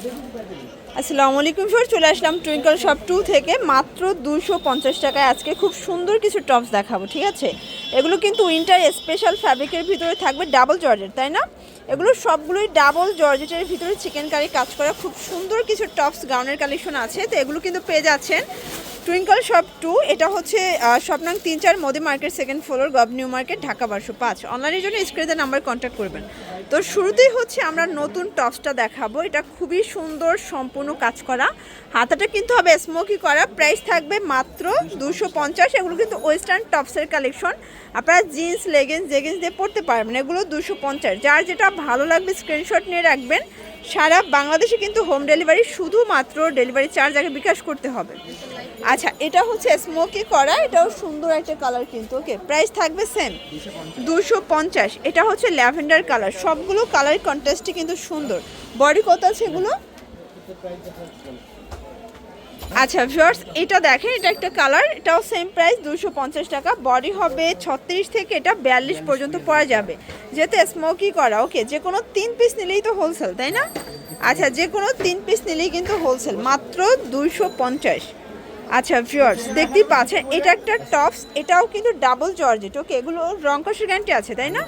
আসসালামু আলাইকুম স্যার, চলে আসলাম টুইঙ্কল শপ 2 থেকে মাত্র 250 টাকায় আজকে খুব সুন্দর কিছু টপস দেখাবো। ঠিক আছে, এগুলো কিন্তু উইন্টার স্পেশাল ফ্যাব্রিকের ভিতরে থাকবে, ডাবল জর্জেট, তাই না? এগুলো সবগুলোই ডাবল জর্জেটের ভিতরে চিকেন কারি কাজ করা খুব সুন্দর কিছু টপস গাউনের কালেকশন আছে। তো এগুলো কিন্তু পেয়ে যাচ্ছেন টুইঙ্কল শপ 2। এটা হচ্ছে শপ নং 3-4 Modi market, second floor, gov new market, Dhaka 1205। অনলাইনের জন্য স্ক্রিনে নাম্বার কন্ট্যাক্ট করবেন। তো শুরুতেই হচ্ছে আমরা নতুন টপসটা দেখাবো। এটা খুবই সুন্দর, সম্পূর্ণ কাজ করা, হাতাটা কিন্তু হবে স্মোকি করা। প্রাইস থাকবে মাত্র 250। এগুলো কিন্তু ওয়েস্টার্ন টপসের কালেকশন, আপনারা জিন্স, লেগিংস, জেগিংস দিয়ে পরতে পারবেন। এগুলো 250। যার যেটা ভালো লাগবে স্ক্রিনশট নিয়ে রাখবেন। সারা বাংলাদেশে কিন্তু হোম ডেলিভারি, শুধুমাত্র ডেলিভারি চার্জ আগে বিকাশ করতে হবে। আচ্ছা, এটা হচ্ছে স্মোকি করা, এটাও সুন্দর একটা কালার কিন্তু। ওকে, প্রাইস থাকবে সেম 250। এটা হচ্ছে ল্যাভেন্ডার কালার, সবগুলো কালার কন্ট্রাস্টই কিন্তু সুন্দর। বডি কত আছে এগুলো? আচ্ছা ভিউয়ার্স, এটা দেখেন, এটা একটা কালার, এটাও সেম প্রাইস 250 টাকা। বডি হবে 36 থেকে এটা 42 পর্যন্ত পরা যাবে, যেহেতু স্মোকি করা। ওকে, যে কোনো 3 পিস নিলেই তো হোলসেল, তাই না? আচ্ছা, যে কোনো 3 পিস নিলেই কিন্তু হোলসেল, মাত্র 250। আচ্ছা ভিউয়ার্স, দেখতেই পাচ্ছেন এটা একটা টপস, এটাও কিন্তু ডাবল জর্জেট। ওকে, এগুলো রং কষের গ্যারান্টি আছে, তাই না?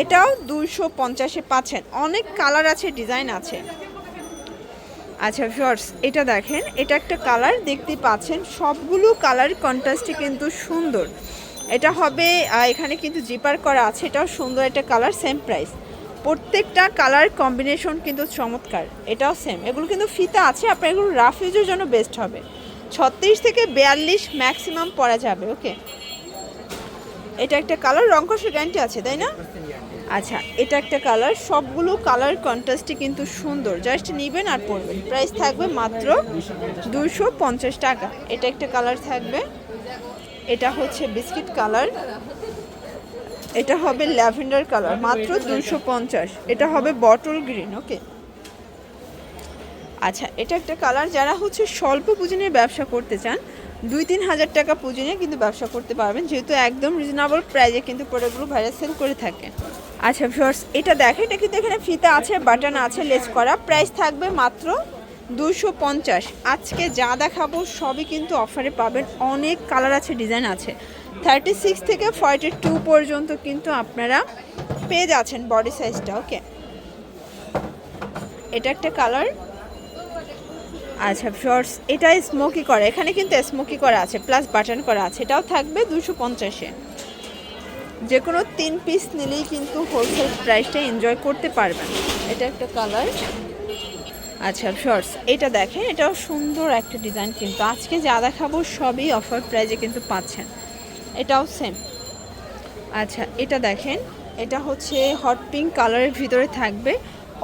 এটাও 250-এ পাচ্ছেন। অনেক কালার আছে, ডিজাইন আছে। আচ্ছা ভিউয়ার্স, এটা দেখেন, এটা একটা কালার, দেখতেই পাচ্ছেন সবগুলো কালার কন্ট্রাস্টে কিন্তু সুন্দর। এটা হবে এখানে কিন্তু জিপার করা আছে, এটাও সুন্দর একটা কালার, সেম প্রাইস। প্রত্যেকটা কালার কম্বিনেশন কিন্তু চমৎকার। এটাও সেম, এগুলো কিন্তু ফিতা আছে, আপনার এগুলো রাফ ইউজের জন্য বেস্ট হবে। 36 থেকে 42 ম্যাক্সিমাম পরা যাবে। ওকে, এটা একটা কালার, রং কষের গ্যারান্টি আছে, তাই না? আচ্ছা, এটা একটা কালার, সবগুলো কালার কন্ট্রাস্টই কিন্তু সুন্দর, জাস্ট নেবেন আর পরবেন। প্রাইস থাকবে মাত্র 250 টাকা। এটা একটা কালার থাকবে, এটা হচ্ছে বিস্কিট কালার, এটা হবে ল্যাভেন্ডার কালার, মাত্র 250। এটা হবে বটল গ্রিন। ওকে, আচ্ছা, এটা একটা কালার, যারা হচ্ছে স্বল্প পুঁজি নিয়ে ব্যবসা করতে চান, 2-3 হাজার টাকা পুঁজি নিয়ে কিন্তু ব্যবসা করতে পারবেন, যেহেতু একদম রিজনেবল প্রাইসে কিন্তু প্রোডাক্টগুলো ভাইরা সেল করে থাকে। আচ্ছা ভিউয়ার্স, এটা দেখেন, এটা কিন্তু এখানে ফিতা আছে, বাটন আছে, লেস করা। প্রাইস থাকবে মাত্র 250। আজকে যা দেখাবো সবই কিন্তু অফারে পাবেন। অনেক কালার আছে, ডিজাইন আছে, 36 থেকে 42 পর্যন্ত কিন্তু আপনারা পেয়ে যাচ্ছেন বডি সাইজটা। ওকে, এটা একটা কালার। আচ্ছা ভিউয়ার্স, এটা স্মোকি করা, এখানে কিন্তু স্মোকি করা আছে, প্লাস বাটন করা আছে, এটাও থাকবে 250-এ। যে কোনো 3 পিস নিলেই কিন্তু হোলসেল প্রাইসটা এনজয় করতে পারবেন। এটা একটা কালার। আচ্ছা ভিউয়ার্স, এটা দেখেন, এটাও সুন্দর একটা ডিজাইন কিন্তু। আজকে যা দেখাবো সবই অফার প্রাইসে কিন্তু পাচ্ছেন। এটাও সেম। আচ্ছা, এটা দেখেন, এটা হচ্ছে হট পিঙ্ক কালারের ভিতরে থাকবে,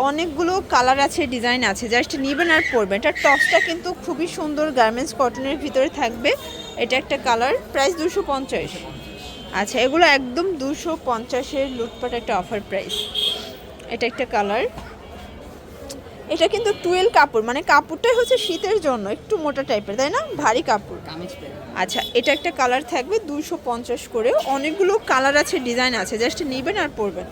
অনেকগুলো কালার আছে, ডিজাইন আছে, জাস্ট নেবেন আর পরবেন। এটা টপসটা কিন্তু খুবই সুন্দর, গার্মেন্টস কটনের ভিতরে থাকবে। এটা একটা কালার, প্রাইস 250। আচ্ছা, এগুলো একদম 250-এর লুটপাট একটা অফার প্রাইস। এটা একটা কালার, এটা কিন্তু 12 কাপড়, মানে কাপড়টাই হচ্ছে শীতের জন্য একটু মোটা টাইপের, তাই না? ভারী কাপড়। আচ্ছা, এটা একটা কালার থাকবে 250 করে। অনেকগুলো কালার আছে, ডিজাইন আছে, জাস্ট নেবেন আর পরবেন।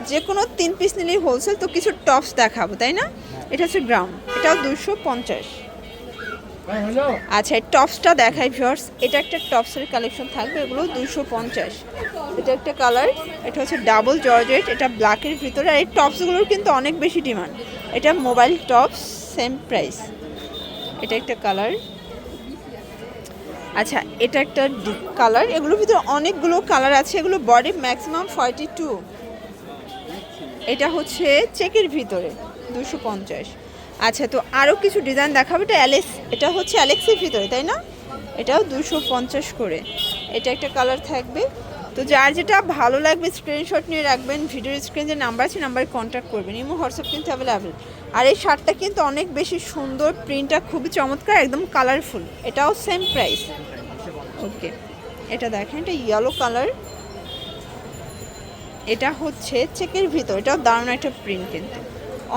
যে কোনো 3 পিস নিলেই হোলসেল। তো কিছু টপস দেখাবো, তাই না? এটা হচ্ছে গ্রাউন্ড, এটাও 250। আচ্ছা, এই টপসটা দেখাই ভিউয়ার্স, এটা একটা টপসের কালেকশন থাকবে, এগুলো 250। এটা একটা কালার, এটা হচ্ছে ডাবল জর্জেট, এটা ব্ল্যাকের ভিতরে। আর এই টপসগুলোর কিন্তু অনেক বেশি ডিমান্ড। এটা মোবাইল টপস, সেম প্রাইস। এটা একটা কালার। আচ্ছা, এটা একটা কালার, এগুলোর ভিতরে অনেকগুলো কালার আছে, এগুলো বডি ম্যাক্সিমাম 42। এটা হচ্ছে চেকের ভিতরে, 250। আচ্ছা, তো আরও কিছু ডিজাইন দেখাবো। এটা এটা হচ্ছে অ্যালেক্সের ভিতরে, তাই না? এটাও 250 করে। এটা একটা কালার থাকবে। তো যার যেটা ভালো লাগবে স্ক্রিনশট নিয়ে রাখবেন, ভিডিওর স্ক্রিনে যে নাম্বার আছে নাম্বারে কন্ট্যাক্ট করবেন। ইমো হোয়াটসঅ্যাপ কিন্তু অ্যাভেলেবেল। আর এই শার্টটা কিন্তু অনেক বেশি সুন্দর, প্রিন্টটা খুবই চমৎকার, একদম কালারফুল। এটাও সেম প্রাইস। ওকে, এটা দেখেন, এটা ইয়েলো কালার, এটা হচ্ছে চেকের ভিতর, এটাও দারুণ একটা প্রিন্ট কিন্তু।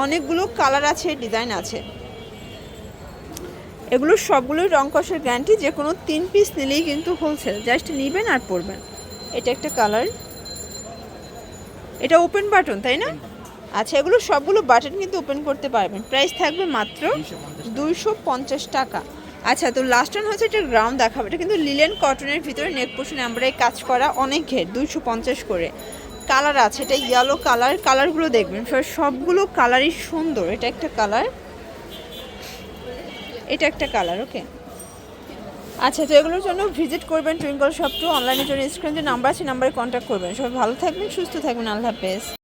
অনেকগুলো কালার আছে, ডিজাইন আছে, এগুলো সবগুলোই রং কষের গ্যারান্টি। যে কোনো 3 পিস নিলেই কিন্তু হোলসেল, জাস্ট নেবেন আর পরবেন। এটা একটা কালার, এটা ওপেন বাটন, তাই না? আচ্ছা, এগুলো সবগুলো বাটন কিন্তু ওপেন করতে পারবেন। প্রাইস থাকবে মাত্র 250 টাকা। আচ্ছা, তো লাস্ট ওয়ান হচ্ছে একটা গ্রাউন্ড দেখাবো। এটা কিন্তু লিলেন কটনের ভিতরে নেক পোর্শনে এমব্রয়ডারি কাজ করা, অনেক ঘের, 250 করে। কালার আছে, এটা ইয়েলো কালার। কালারগুলো দেখবেন সবগুলো কালারই সুন্দর। এটা একটা কালার, এটা একটা কালার। ওকে, আচ্ছা, তো এগুলোর জন্য ভিজিট করবেন টুইঙ্কল শপ 2। অনলাইনের জন্য স্ক্রিনে যে নাম্বার আছে নাম্বারে কন্ট্যাক্ট করবেন। সবাই ভালো থাকবেন, সুস্থ থাকবেন, আল্লাহ হাফেজ।